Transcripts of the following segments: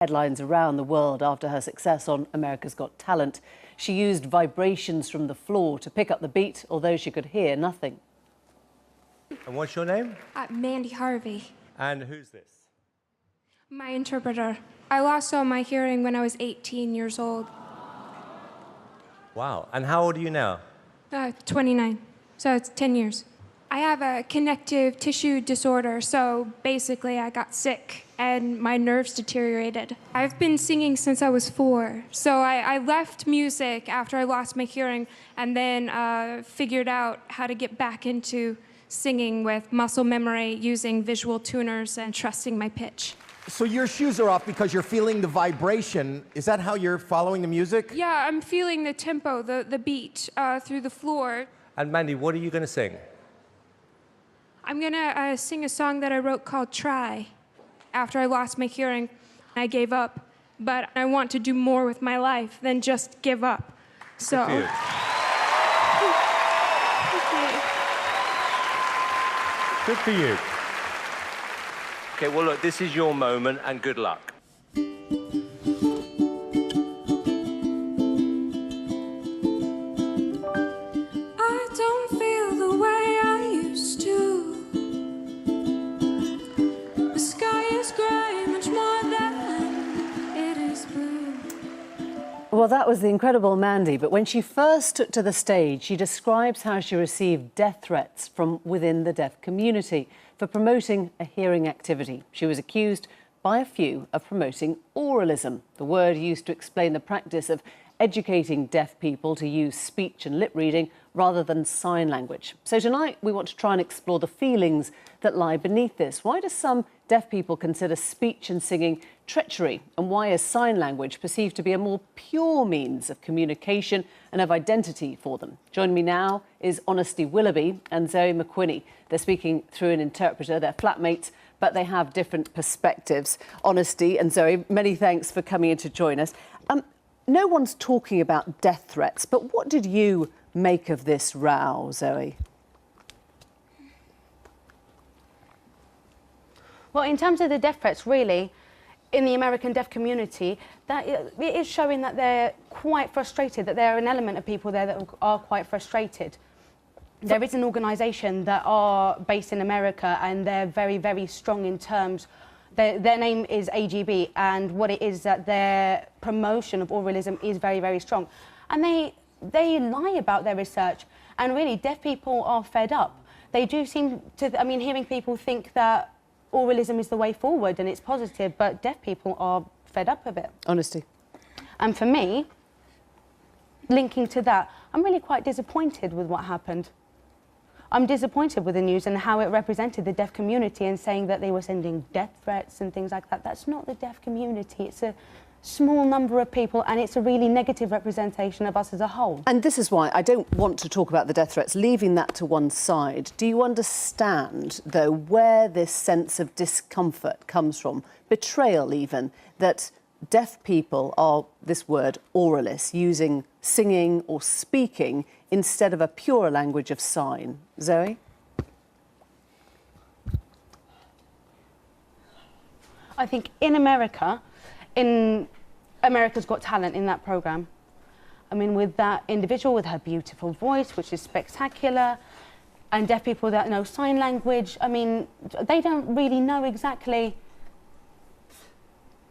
headlines around the world after her success on America's Got Talent. She used vibrations from the floor to pick up the beat, although she could hear nothing. And what's your name? Mandy Harvey. And who's this? My interpreter. I lost all my hearing when I was 18 years old. Wow. And how old are you now? 29. So it's 10 years. I have a connective tissue disorder, so basically I got sick and my nerves deteriorated. I've been singing since I was 4, so I left music after I lost my hearing and then figured out how to get back into singing with muscle memory, using visual tuners and trusting my pitch. So your shoes are off because you're feeling the vibration. Is that how you're following the music? Yeah, I'm feeling the tempo, the beat through the floor. And Mandy, what are you going to sing? I'm gonna sing a song that I wrote called Try. After I lost my hearing, I gave up. But I want to do more with my life than just give up. So. Good for you. Good for you. Okay, well, look, this is your moment, and good luck. I don't feel the way I used to. The sky is grey, much more than it is blue. Well, that was the incredible Mandy, but when she first took to the stage, she describes how she received death threats from within the deaf community for promoting a hearing activity. She was accused by a few of promoting oralism, the word used to explain the practice of educating deaf people to use speech and lip reading rather than sign language. So tonight we want to try and explore the feelings that lie beneath this. Why do some deaf people consider speech and singing treachery? And why is sign language perceived to be a more pure means of communication and of identity for them? Joining me now is Honesty Willoughby and Zoe McQuinney. They're speaking through an interpreter. They're flatmates, but they have different perspectives. Honesty and Zoe, many thanks for coming in to join us. No one's talking about death threats, but what did you make of this row, Zoe? Well, in terms of the death threats, really, in the American deaf community, that it is showing that they're quite frustrated, that there are an element of people there that are quite frustrated. There is an organisation that are based in America, and they're very, very strong in terms. Their name is AGB, and what it is that their promotion of oralism is very, very strong. And they lie about their research, and really, deaf people are fed up. They do seem to, I mean, hearing people think that oralism is the way forward and it's positive, but deaf people are fed up of it. Honesty. And for me, linking to that, I'm really quite disappointed with what happened. I'm disappointed with the news and how it represented the deaf community and saying that they were sending death threats and things like that. That's not the deaf community. It's a small number of people, and it's a really negative representation of us as a whole. And this is why I don't want to talk about the death threats, leaving that to one side. Do you understand, though, where this sense of discomfort comes from, betrayal even, that deaf people are, this word, oralists, using singing or speaking instead of a pure language of sign? Zoe? I think in America, in America's Got Talent, in that programme, I mean, with that individual with her beautiful voice, which is spectacular, and deaf people that know sign language, I mean, they don't really know exactly.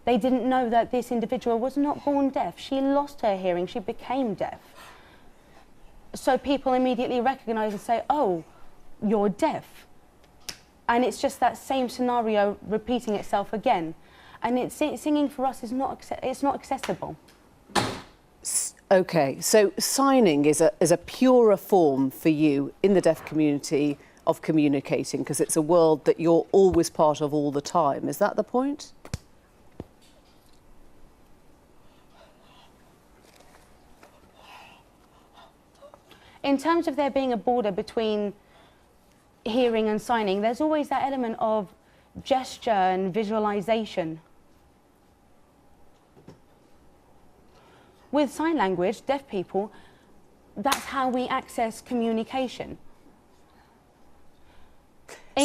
They didn't know that this individual was not born deaf. She lost her hearing, she became deaf. So people immediately recognise and say, oh, you're deaf. And it's just that same scenario repeating itself again. And singing for us is it's not accessible. OK, so signing is a purer form for you in the deaf community of communicating, because it's a world that you're always part of all the time. Is that the point? In terms of there being a border between hearing and signing, there's always that element of gesture and visualisation. With sign language, deaf people, that's how we access communication.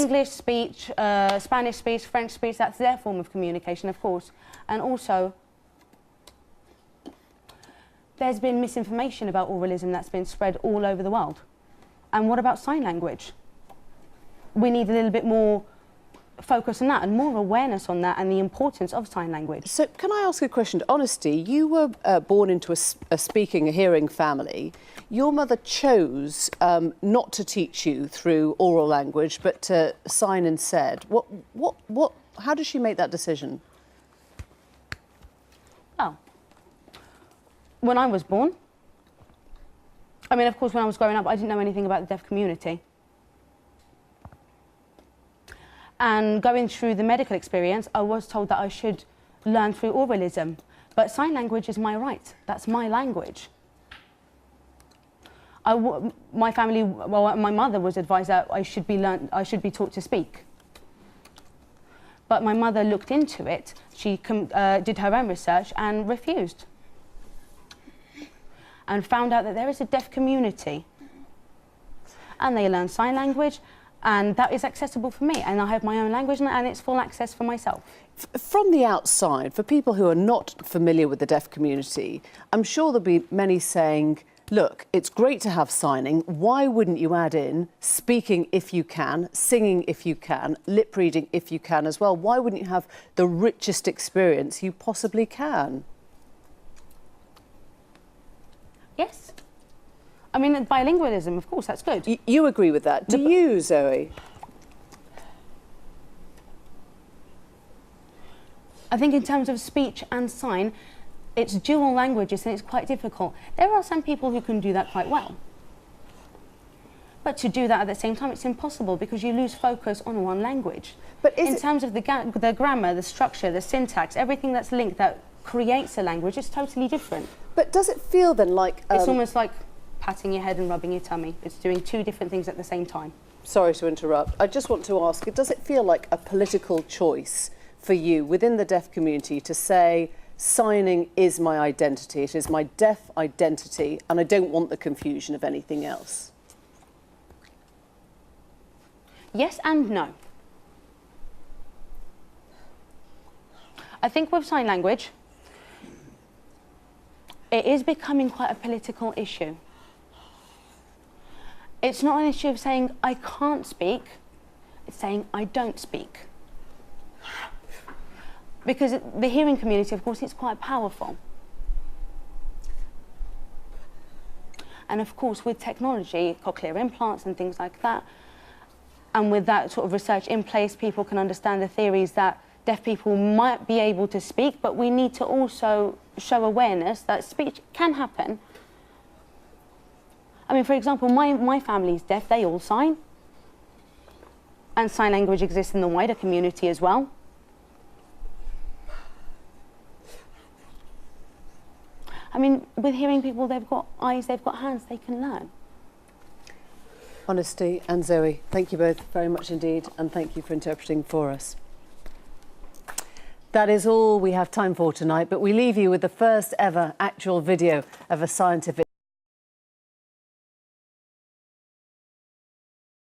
English speech, Spanish speech, French speech, that's their form of communication, of course. And also, there's been misinformation about oralism that's been spread all over the world. And what about sign language? We need a little bit more focus on that and more awareness on that and the importance of sign language. So can I ask a question? Honesty, you were born into a speaking, a hearing family. Your mother chose not to teach you through oral language, but to sign instead. How did she make that decision? Oh. When I was born, I mean, of course, when I was growing up, I didn't know anything about the deaf community. And going through the medical experience, I was told that I should learn through oralism. But sign language is my right. That's my language. My family, well, my mother was advised that I should be taught to speak. But my mother looked into it. She did her own research and refused. And found out that there is a deaf community. And they learn sign language. And that is accessible for me, and I have my own language, and it's full access for myself. From the outside, for people who are not familiar with the deaf community, I'm sure there'll be many saying, look, it's great to have signing, why wouldn't you add in speaking if you can, singing if you can, lip reading if you can as well? Why wouldn't you have the richest experience you possibly can? Yes. I mean, bilingualism, of course, that's good. You agree with that. Do you, Zoe? I think in terms of speech and sign, it's dual languages and it's quite difficult. There are some people who can do that quite well. But to do that at the same time, it's impossible because you lose focus on one language. But in terms of the grammar, the structure, the syntax, everything that's linked that creates a language is totally different. But does it feel then like... It's almost like patting your head and rubbing your tummy. It's doing two different things at the same time. Sorry to interrupt. I just want to ask, does it feel like a political choice for you within the deaf community to say, signing is my identity, it is my deaf identity, and I don't want the confusion of anything else? Yes and no. I think with sign language, it is becoming quite a political issue. It's not an issue of saying, I can't speak, it's saying, I don't speak. Because the hearing community, of course, it's quite powerful. And of course, with technology, cochlear implants and things like that, and with that sort of research in place, people can understand the theories that deaf people might be able to speak, but we need to also show awareness that speech can happen. I mean, for example, my family's deaf, they all sign. And sign language exists in the wider community as well. I mean, with hearing people, they've got eyes, they've got hands, they can learn. Honesty and Zoe, thank you both very much indeed, and thank you for interpreting for us. That is all we have time for tonight, but we leave you with the first ever actual video of a scientific